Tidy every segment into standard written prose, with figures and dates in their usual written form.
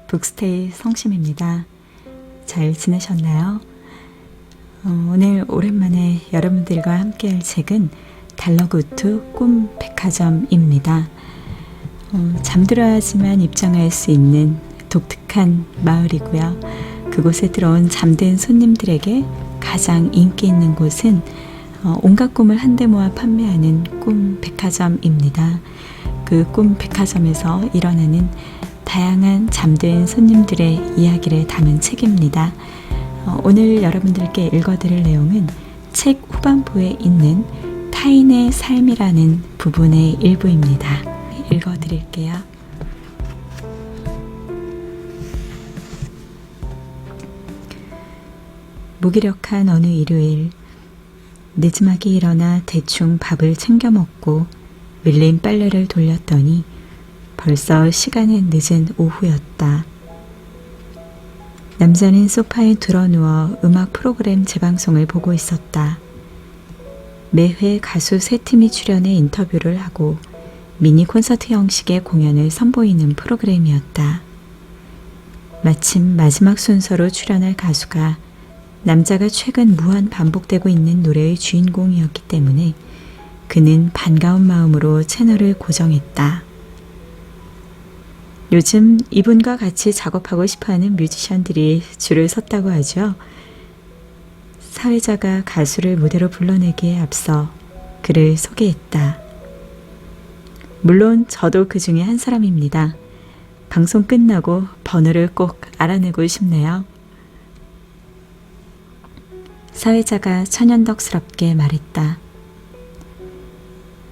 북스테이 성심입니다. 잘 지내셨나요? 오늘 오랜만에 여러분들과 함께 할 책은 달러구트 꿈 백화점입니다. 잠들어야지만 입장할 수 있는 독특한 마을이고요. 그곳에 들어온 잠든 손님들에게 가장 인기 있는 곳은 온갖 꿈을 한데 모아 판매하는 꿈 백화점입니다. 그 꿈 백화점에서 일어나는 다양한 잠든 손님들의 이야기를 담은 책입니다. 오늘 여러분들께 읽어드릴 내용은 책 후반부에 있는 타인의 삶이라는 부분의 일부입니다. 읽어드릴게요. 무기력한 어느 일요일, 늦지막이 일어나 대충 밥을 챙겨 먹고 밀린 빨래를 돌렸더니 벌써 시간은 늦은 오후였다. 남자는 소파에 드러누워 음악 프로그램 재방송을 보고 있었다. 매회 가수 세 팀이 출연해 인터뷰를 하고 미니 콘서트 형식의 공연을 선보이는 프로그램이었다. 마침 마지막 순서로 출연할 가수가 남자가 최근 무한 반복되고 있는 노래의 주인공이었기 때문에 그는 반가운 마음으로 채널을 고정했다. 요즘 이분과 같이 작업하고 싶어하는 뮤지션들이 줄을 섰다고 하죠. 사회자가 가수를 무대로 불러내기에 앞서 그를 소개했다. 물론 저도 그 중에 한 사람입니다. 방송 끝나고 번호를 꼭 알아내고 싶네요. 사회자가 천연덕스럽게 말했다.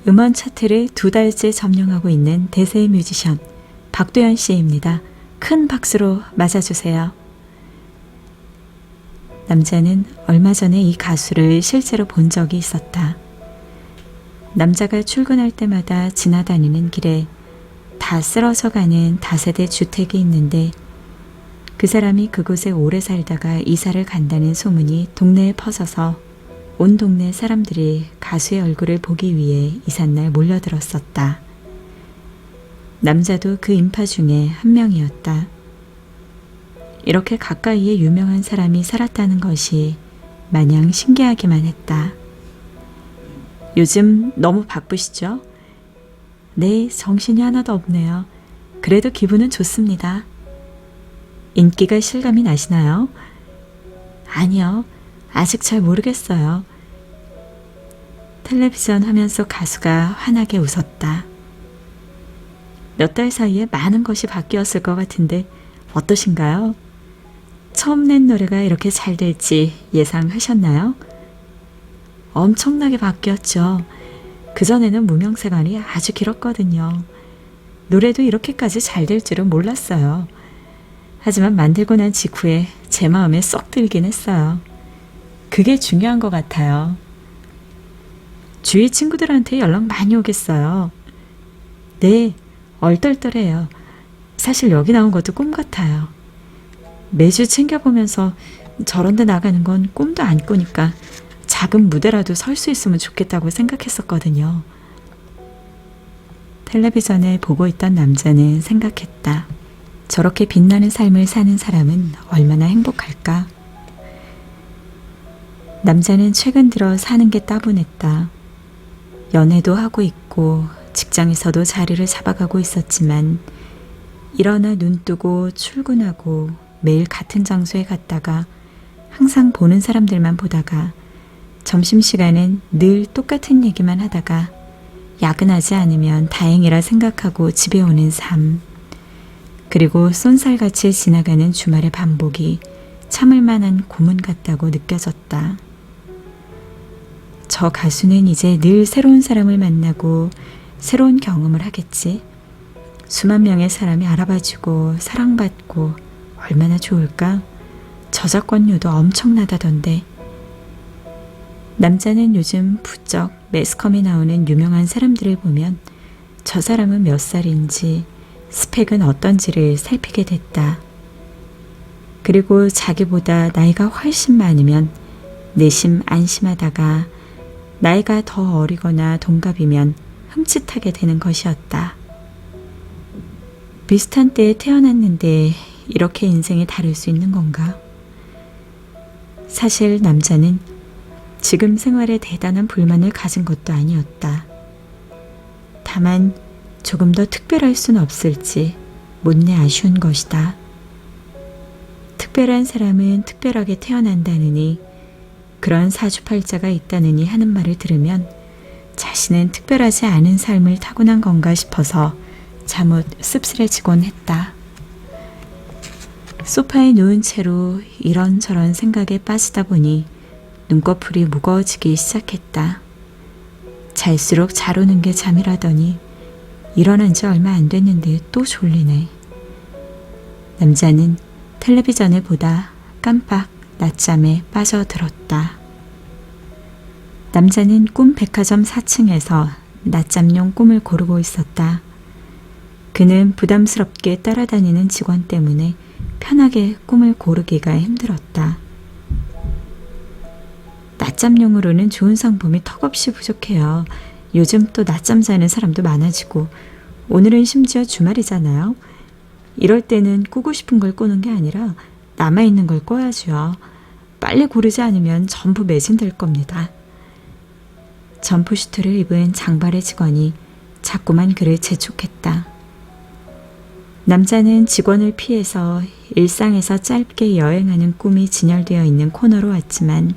음원 차트를 2달째 점령하고 있는 대세 뮤지션 박도연 씨입니다. 큰 박수로 맞아주세요. 남자는 얼마 전에 이 가수를 실제로 본 적이 있었다. 남자가 출근할 때마다 지나다니는 길에 다 쓰러져가는 다세대 주택이 있는데 그 사람이 그곳에 오래 살다가 이사를 간다는 소문이 동네에 퍼져서 온 동네 사람들이 가수의 얼굴을 보기 위해 이삿날 몰려들었었다. 남자도 그 인파 중에 한 명이었다. 이렇게 가까이에 유명한 사람이 살았다는 것이 마냥 신기하기만 했다. 요즘 너무 바쁘시죠? 네, 정신이 하나도 없네요. 그래도 기분은 좋습니다. 인기가 실감이 나시나요? 아니요, 아직 잘 모르겠어요. 텔레비전 화면 속 가수가 환하게 웃었다. 몇 달 사이에 많은 것이 바뀌었을 것 같은데 어떠신가요? 처음 낸 노래가 이렇게 잘 될지 예상하셨나요? 엄청나게 바뀌었죠. 그전에는 무명생활이 아주 길었거든요. 노래도 이렇게까지 잘 될 줄은 몰랐어요. 하지만 만들고 난 직후에 제 마음에 쏙 들긴 했어요. 그게 중요한 것 같아요. 주위 친구들한테 연락 많이 오겠어요. 네, 얼떨떨해요. 사실 여기 나온 것도 꿈 같아요. 매주 챙겨보면서 저런 데 나가는 건 꿈도 안 꾸니까 작은 무대라도 설 수 있으면 좋겠다고 생각했었거든요. 텔레비전을 보고 있던 남자는 생각했다. 저렇게 빛나는 삶을 사는 사람은 얼마나 행복할까? 남자는 최근 들어 사는 게 따분했다. 연애도 하고 있고 직장에서도 자리를 잡아가고 있었지만 일어나 눈 뜨고 출근하고 매일 같은 장소에 갔다가 항상 보는 사람들만 보다가 점심시간엔 늘 똑같은 얘기만 하다가 야근하지 않으면 다행이라 생각하고 집에 오는 삶, 그리고 쏜살같이 지나가는 주말의 반복이 참을 만한 고문 같다고 느껴졌다. 저 가수는 이제 늘 새로운 사람을 만나고 새로운 경험을 하겠지. 수만 명의 사람이 알아봐주고 사랑받고 얼마나 좋을까? 저작권료도 엄청나다던데. 남자는 요즘 부쩍 매스컴에 나오는 유명한 사람들을 보면 저 사람은 몇 살인지 스펙은 어떤지를 살피게 됐다. 그리고 자기보다 나이가 훨씬 많으면 내심 안심하다가 나이가 더 어리거나 동갑이면 흠칫하게 되는 것이었다. 비슷한 때에 태어났는데 이렇게 인생이 다를 수 있는 건가? 사실 남자는 지금 생활에 대단한 불만을 가진 것도 아니었다. 다만 조금 더 특별할 순 없을지 못내 아쉬운 것이다. 특별한 사람은 특별하게 태어난다느니, 그런 사주팔자가 있다느니 하는 말을 들으면 자신은 특별하지 않은 삶을 타고난 건가 싶어서 잠옷 씁쓸해지곤 했다. 소파에 누운 채로 이런저런 생각에 빠지다 보니 눈꺼풀이 무거워지기 시작했다. 잘수록 잘 오는 게 잠이라더니 일어난 지 얼마 안 됐는데 또 졸리네. 남자는 텔레비전을 보다 깜빡 낮잠에 빠져들었다. 남자는 꿈 백화점 4층에서 낮잠용 꿈을 고르고 있었다. 그는 부담스럽게 따라다니는 직원 때문에 편하게 꿈을 고르기가 힘들었다. 낮잠용으로는 좋은 상품이 턱없이 부족해요. 요즘 또 낮잠 자는 사람도 많아지고, 오늘은 심지어 주말이잖아요. 이럴 때는 꾸고 싶은 걸 꾸는 게 아니라 남아있는 걸 꿔야죠. 빨리 고르지 않으면 전부 매진될 겁니다. 점프슈트를 입은 장발의 직원이 자꾸만 그를 재촉했다. 남자는 직원을 피해서 일상에서 짧게 여행하는 꿈이 진열되어 있는 코너로 왔지만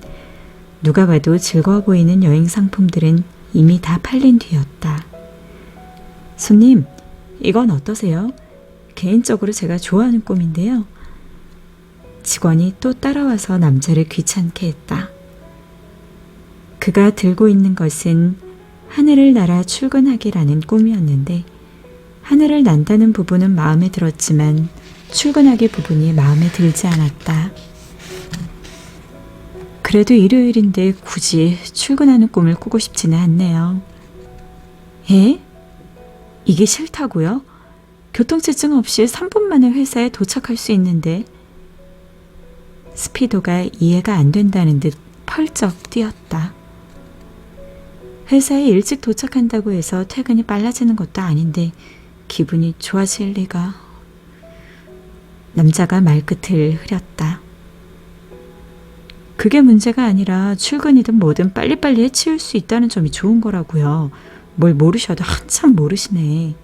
누가 봐도 즐거워 보이는 여행 상품들은 이미 다 팔린 뒤였다. 손님, 이건 어떠세요? 개인적으로 제가 좋아하는 꿈인데요. 직원이 또 따라와서 남자를 귀찮게 했다. 그가 들고 있는 것은 하늘을 날아 출근하기라는 꿈이었는데, 하늘을 난다는 부분은 마음에 들었지만 출근하기 부분이 마음에 들지 않았다. 그래도 일요일인데 굳이 출근하는 꿈을 꾸고 싶지는 않네요. 에? 이게 싫다고요? 교통체증 없이 3분 만에 회사에 도착할 수 있는데. 스피도가 이해가 안 된다는 듯 펄쩍 뛰었다. 회사에 일찍 도착한다고 해서 퇴근이 빨라지는 것도 아닌데 기분이 좋아질 리가. 남자가 말끝을 흐렸다. 그게 문제가 아니라 출근이든 뭐든 빨리빨리 해치울 수 있다는 점이 좋은 거라고요. 뭘 모르셔도 한참 모르시네.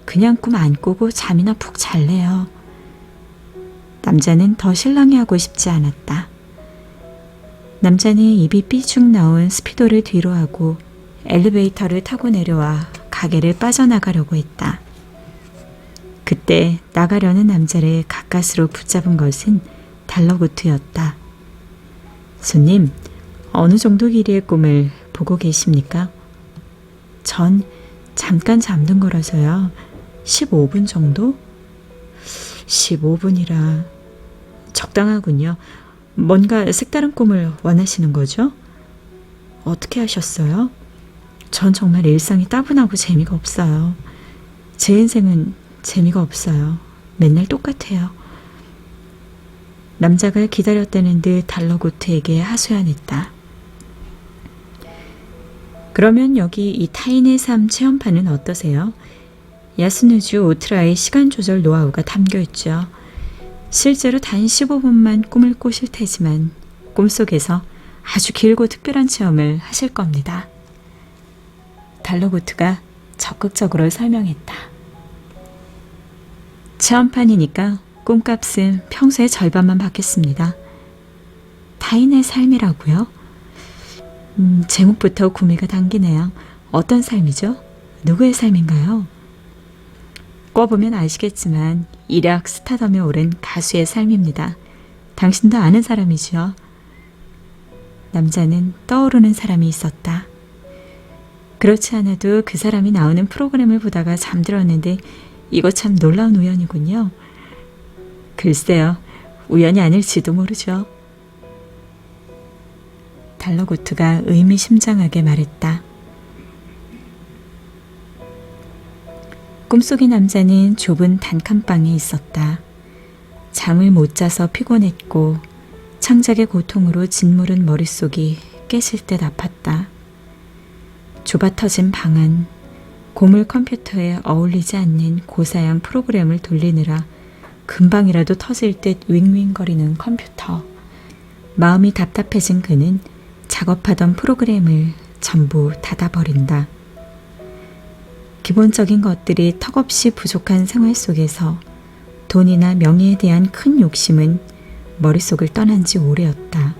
그냥 꿈 안 꾸고 잠이나 푹 잘래요. 남자는 더 실랑이하고 싶지 않았다. 남자는 입이 삐죽 나온 스피도를 뒤로 하고 엘리베이터를 타고 내려와 가게를 빠져나가려고 했다. 그때 나가려는 남자를 가까스로 붙잡은 것은 달러구트였다. 손님, 어느 정도 길이의 꿈을 보고 계십니까? 전 잠깐 잠든 거라서요. 15분 정도? 15분이라 적당하군요. 뭔가 색다른 꿈을 원하시는 거죠? 어떻게 하셨어요? 전 정말 일상이 따분하고 재미가 없어요. 제 인생은 재미가 없어요. 맨날 똑같아요. 남자가 기다렸다는 듯 달러고트에게 하소연했다. 그러면 여기 이 타인의 삶 체험판은 어떠세요? 야스누주 오트라의 시간 조절 노하우가 담겨 있죠. 실제로 단 15분만 꿈을 꾸실 테지만 꿈속에서 아주 길고 특별한 체험을 하실 겁니다. 달러고트가 적극적으로 설명했다. 체험판이니까 꿈값은 평소의 절반만 받겠습니다. 타인의 삶이라고요? 제목부터 구미가 당기네요. 어떤 삶이죠? 누구의 삶인가요? 꿔보면 아시겠지만 일약 스타덤에 오른 가수의 삶입니다. 당신도 아는 사람이죠. 남자는 떠오르는 사람이 있었다. 그렇지 않아도 그 사람이 나오는 프로그램을 보다가 잠들었는데 이거 참 놀라운 우연이군요. 글쎄요, 우연이 아닐지도 모르죠. 달러고트가 의미심장하게 말했다. 꿈속의 남자는 좁은 단칸방에 있었다. 잠을 못 자서 피곤했고 창작의 고통으로 짓무른 머릿속이 깨질 듯 아팠다. 좁아터진 방 안, 고물 컴퓨터에 어울리지 않는 고사양 프로그램을 돌리느라 금방이라도 터질 듯 윙윙거리는 컴퓨터. 마음이 답답해진 그는 작업하던 프로그램을 전부 닫아버린다. 기본적인 것들이 턱없이 부족한 생활 속에서 돈이나 명예에 대한 큰 욕심은 머릿속을 떠난 지 오래였다.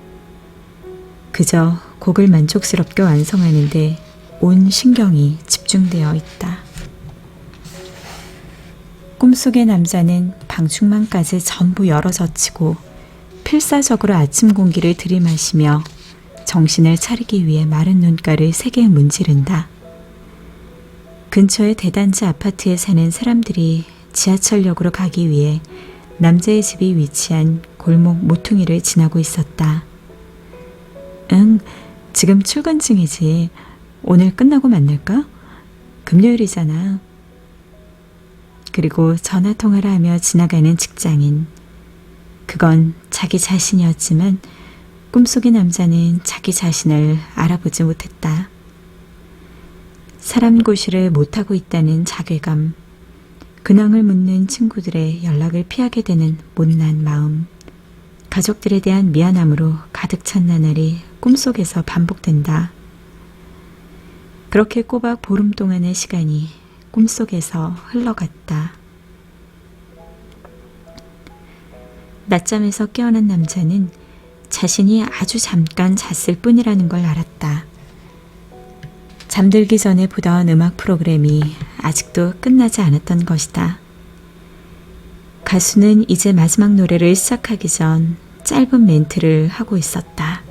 그저 곡을 만족스럽게 완성하는데 온 신경이 집중되어 있다. 꿈속의 남자는 방충망까지 전부 열어젖히고 필사적으로 아침 공기를 들이마시며 정신을 차리기 위해 마른 눈가를 세게 문지른다. 근처의 대단지 아파트에 사는 사람들이 지하철역으로 가기 위해 남자의 집이 위치한 골목 모퉁이를 지나고 있었다. 응, 지금 출근 중이지. 오늘 끝나고 만날까? 금요일이잖아. 그리고 전화통화를 하며 지나가는 직장인. 그건 자기 자신이었지만 꿈속의 남자는 자기 자신을 알아보지 못했다. 사람 고시를 못하고 있다는 자괴감, 근황을 묻는 친구들의 연락을 피하게 되는 못난 마음, 가족들에 대한 미안함으로 가득 찬 나날이 꿈속에서 반복된다. 그렇게 꼬박 보름 동안의 시간이 꿈속에서 흘러갔다. 낮잠에서 깨어난 남자는 자신이 아주 잠깐 잤을 뿐이라는 걸 알았다. 잠들기 전에 보던 음악 프로그램이 아직도 끝나지 않았던 것이다. 가수는 이제 마지막 노래를 시작하기 전 짧은 멘트를 하고 있었다.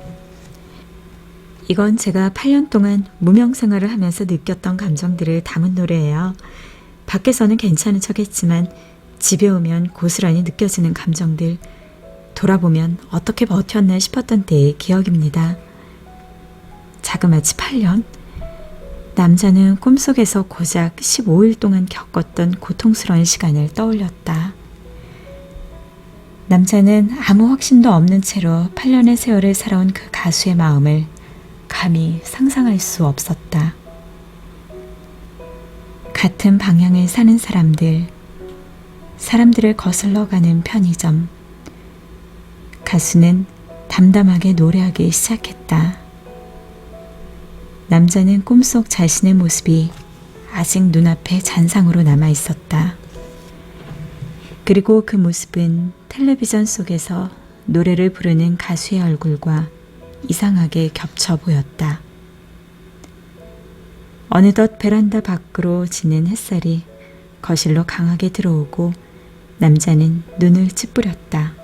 이건 제가 8년 동안 무명 생활을 하면서 느꼈던 감정들을 담은 노래예요. 밖에서는 괜찮은 척 했지만 집에 오면 고스란히 느껴지는 감정들, 돌아보면 어떻게 버텼나 싶었던 때의 기억입니다. 자그마치 8년? 남자는 꿈속에서 고작 15일 동안 겪었던 고통스러운 시간을 떠올렸다. 남자는 아무 확신도 없는 채로 8년의 세월을 살아온 그 가수의 마음을 감히 상상할 수 없었다. 같은 방향을 사는 사람들을 거슬러 가는 편의점. 가수는 담담하게 노래하기 시작했다. 남자는 꿈속 자신의 모습이 아직 눈앞에 잔상으로 남아 있었다. 그리고 그 모습은 텔레비전 속에서 노래를 부르는 가수의 얼굴과 이상하게 겹쳐 보였다. 어느덧 베란다 밖으로 지는 햇살이 거실로 강하게 들어오고 남자는 눈을 찌푸렸다.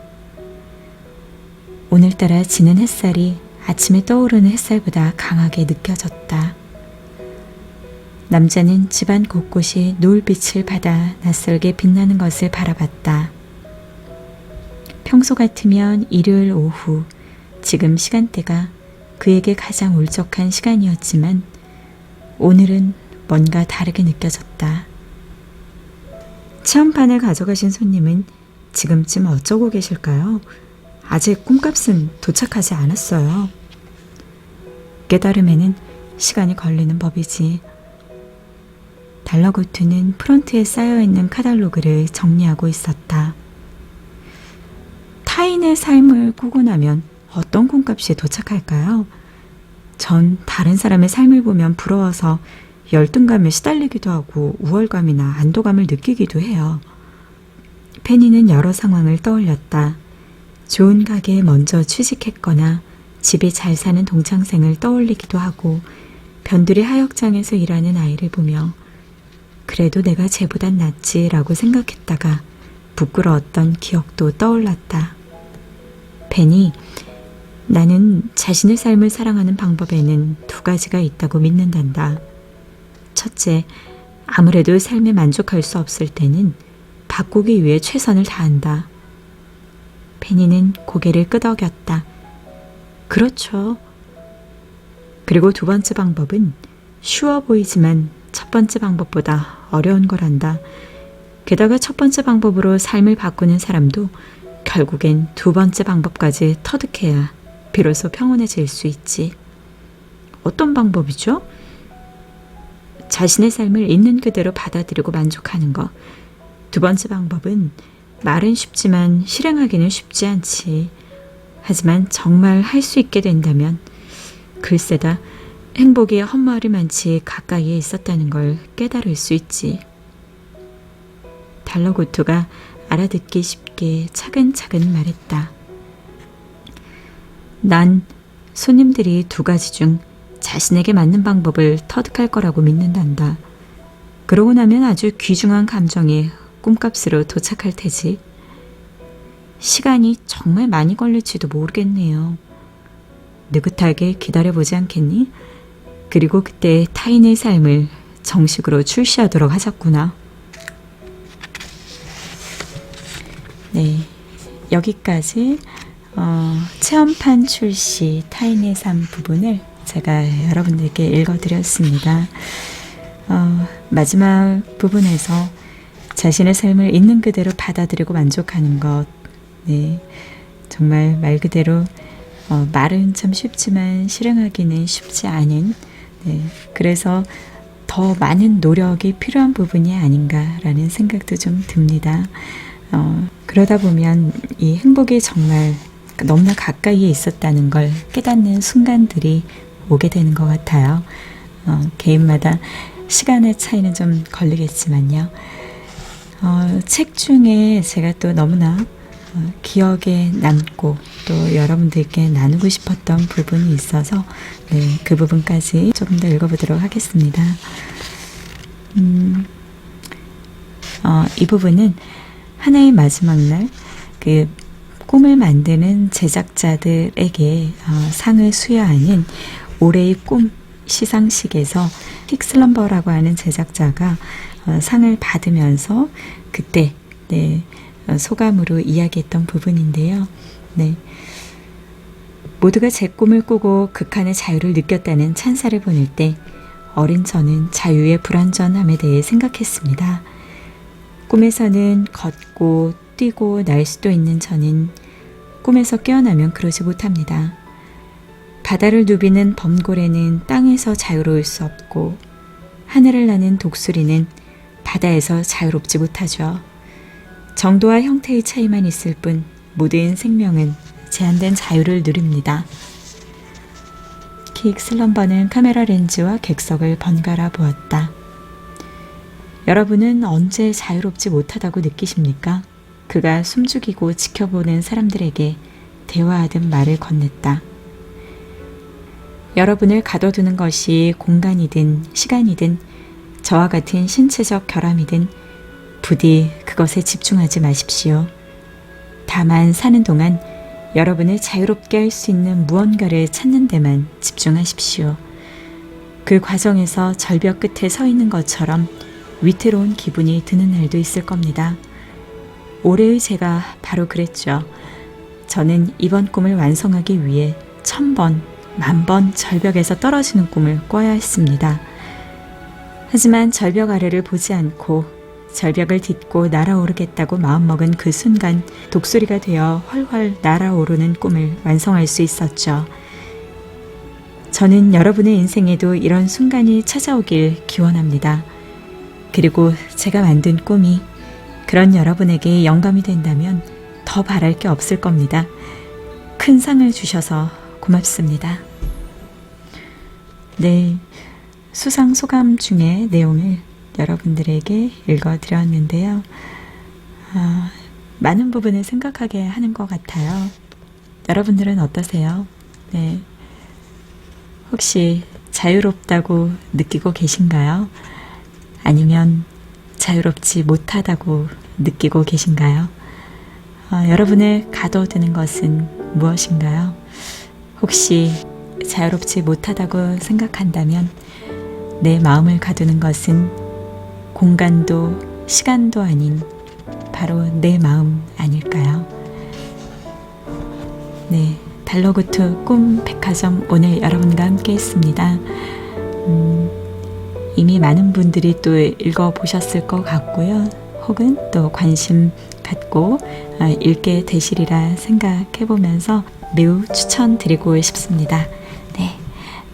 오늘따라 지는 햇살이 아침에 떠오르는 햇살보다 강하게 느껴졌다. 남자는 집안 곳곳이 노을빛을 받아 낯설게 빛나는 것을 바라봤다. 평소 같으면 일요일 오후, 지금 시간대가 그에게 가장 울적한 시간이었지만 오늘은 뭔가 다르게 느껴졌다. 체험판을 가져가신 손님은 지금쯤 어쩌고 계실까요? 아직 꿈값은 도착하지 않았어요. 깨달음에는 시간이 걸리는 법이지. 달러구트는 프론트에 쌓여있는 카탈로그를 정리하고 있었다. 타인의 삶을 꾸고 나면 어떤 꿈값이 도착할까요? 전 다른 사람의 삶을 보면 부러워서 열등감에 시달리기도 하고 우월감이나 안도감을 느끼기도 해요. 페니는 여러 상황을 떠올렸다. 좋은 가게에 먼저 취직했거나 집이 잘 사는 동창생을 떠올리기도 하고 변두리 하역장에서 일하는 아이를 보며 그래도 내가 쟤보단 낫지라고 생각했다가 부끄러웠던 기억도 떠올랐다. 페니, 나는 자신의 삶을 사랑하는 방법에는 두 가지가 있다고 믿는단다. 첫째, 아무래도 삶에 만족할 수 없을 때는 바꾸기 위해 최선을 다한다. 페니는 고개를 끄덕였다. 그렇죠. 그리고 두 번째 방법은 쉬워 보이지만 첫 번째 방법보다 어려운 거란다. 게다가 첫 번째 방법으로 삶을 바꾸는 사람도 결국엔 두 번째 방법까지 터득해야 비로소 평온해질 수 있지. 어떤 방법이죠? 자신의 삶을 있는 그대로 받아들이고 만족하는 것. 두 번째 방법은 말은 쉽지만 실행하기는 쉽지 않지. 하지만 정말 할 수 있게 된다면 글쎄다 행복이 헛마을이만치 가까이에 있었다는 걸 깨달을 수 있지. 달러고투가 알아듣기 쉽게 차근차근 말했다. 난 손님들이 두 가지 중 자신에게 맞는 방법을 터득할 거라고 믿는단다. 그러고 나면 아주 귀중한 감정이 꿈값으로 도착할 테지. 시간이 정말 많이 걸릴지도 모르겠네요. 느긋하게 기다려보지 않겠니? 그리고 그때 타인의 삶을 정식으로 출시하도록 하자꾸나. 네, 여기까지 체험판 출시 타인의 삶 부분을 제가 여러분들께 읽어드렸습니다. 마지막 부분에서 자신의 삶을 있는 그대로 받아들이고 만족하는 것, 네, 정말 말 그대로 말은 참 쉽지만 실행하기는 쉽지 않은, 네, 그래서 더 많은 노력이 필요한 부분이 아닌가라는 생각도 좀 듭니다. 그러다 보면 이 행복이 정말 너무나 가까이에 있었다는 걸 깨닫는 순간들이 오게 되는 것 같아요. 개인마다 시간의 차이는 좀 걸리겠지만요. 책 중에 제가 또 너무나 기억에 남고 또 여러분들께 나누고 싶었던 부분이 있어서 네, 그 부분까지 조금 더 읽어보도록 하겠습니다. 이 부분은 하나의 마지막 날 그 꿈을 만드는 제작자들에게 상을 수여하는 올해의 꿈 시상식에서 킥슬럼버라고 하는 제작자가 상을 받으면서 그때 네, 소감으로 이야기했던 부분인데요. 네. 모두가 제 꿈을 꾸고 극한의 자유를 느꼈다는 찬사를 보낼 때 어린 저는 자유의 불완전함에 대해 생각했습니다. 꿈에서는 걷고 뛰고 날 수도 있는 저는 꿈에서 깨어나면 그러지 못합니다. 바다를 누비는 범고래는 땅에서 자유로울 수 없고 하늘을 나는 독수리는 바다에서 자유롭지 못하죠. 정도와 형태의 차이만 있을 뿐 모든 생명은 제한된 자유를 누립니다. 킥슬럼버는 카메라 렌즈와 객석을 번갈아 보았다. 여러분은 언제 자유롭지 못하다고 느끼십니까? 그가 숨죽이고 지켜보는 사람들에게 대화하듯 말을 건넸다. 여러분을 가둬두는 것이 공간이든 시간이든 저와 같은 신체적 결함이든 부디 그것에 집중하지 마십시오. 다만 사는 동안 여러분을 자유롭게 할 수 있는 무언가를 찾는 데만 집중하십시오. 그 과정에서 절벽 끝에 서 있는 것처럼 위태로운 기분이 드는 날도 있을 겁니다. 올해의 제가 바로 그랬죠. 저는 이번 꿈을 완성하기 위해 1000번, 10,000번 절벽에서 떨어지는 꿈을 꿔야 했습니다. 하지만 절벽 아래를 보지 않고 절벽을 딛고 날아오르겠다고 마음먹은 그 순간 독수리가 되어 훨훨 날아오르는 꿈을 완성할 수 있었죠. 저는 여러분의 인생에도 이런 순간이 찾아오길 기원합니다. 그리고 제가 만든 꿈이 그런 여러분에게 영감이 된다면 더 바랄 게 없을 겁니다. 큰 상을 주셔서 고맙습니다. 네, 수상 소감 중에 내용을 여러분들에게 읽어드렸는데요. 많은 부분을 생각하게 하는 것 같아요. 여러분들은 어떠세요? 네, 혹시 자유롭다고 느끼고 계신가요? 아니면 자유롭지 못하다고 느끼고 계신가요? 여러분을 가둬두는 것은 무엇인가요? 혹시 자유롭지 못하다고 생각한다면 내 마음을 가두는 것은 공간도 시간도 아닌 바로 내 마음 아닐까요? 네, 달러고투 꿈 백화점 오늘 여러분과 함께 했습니다. 이미 많은 분들이 또 읽어보셨을 것 같고요. 혹은 또 관심 갖고 읽게 되시리라 생각해보면서 매우 추천드리고 싶습니다. 네,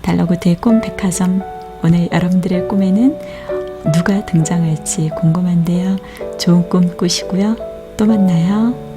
달러고투의 꿈 백화점 오늘 여러분들의 꿈에는 누가 등장할지 궁금한데요. 좋은 꿈 꾸시고요. 또 만나요.